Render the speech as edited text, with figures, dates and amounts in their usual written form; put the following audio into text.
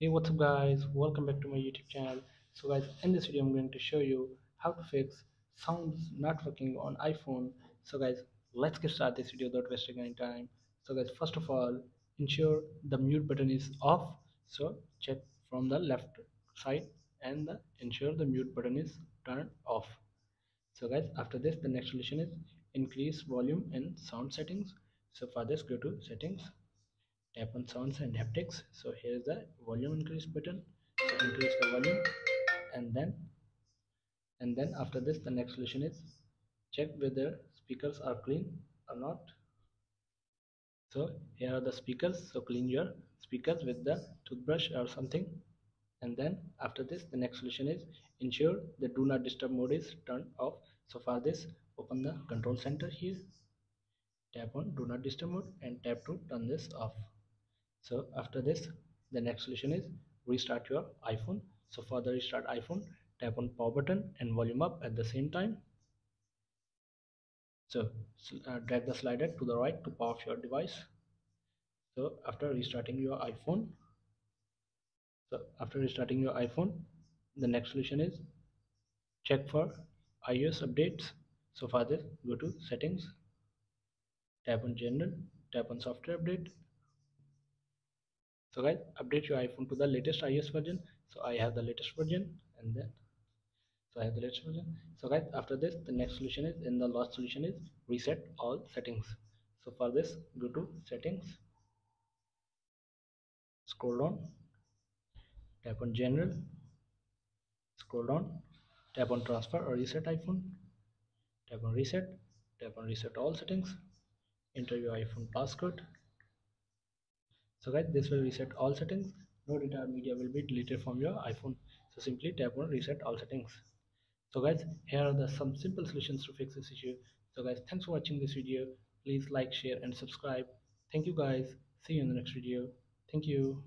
Hey, what's up guys? Welcome back to my YouTube channel. So guys, in this video I'm going to show you how to fix sounds not working on iPhone. So guys, let's get started this video without wasting any time. So guys, first of all, ensure the mute button is off. So check from the left side and ensure the mute button is turned off. So guys, after this the next solution is increase volume in sound settings. So for this, go to settings, tap on sounds and haptics. So here's the volume increase button. So increase the volume, and then after this the next solution is check whether speakers are clean or not. So here are the speakers. So clean your speakers with the toothbrush or something. And then after this the next solution is ensure the do not disturb mode is turned off. So for this, open the control center here, tap on do not disturb mode and tap to turn this off. So after this, the next solution is restart your iPhone. So for the restart iPhone, tap on power button and volume up at the same time. So drag the slider to the right to power off your device. So after restarting your iPhone, the next solution is check for iOS updates. So for this, go to settings, tap on general, tap on software update. So guys, update your iPhone to the latest iOS version. So I have the latest version, and then I have the latest version. So guys, after this the next solution is, in the last solution is reset all settings. So for this, go to settings, scroll down, tap on general, scroll down, tap on transfer or reset iPhone, tap on reset, tap on reset all settings, enter your iPhone passcode. So guys, this will reset all settings. No data or media will be deleted from your iPhone. So simply tap on reset all settings. So guys, here are the some simple solutions to fix this issue. So guys, thanks for watching this video. Please like, share and subscribe. Thank you guys. See you in the next video. Thank you.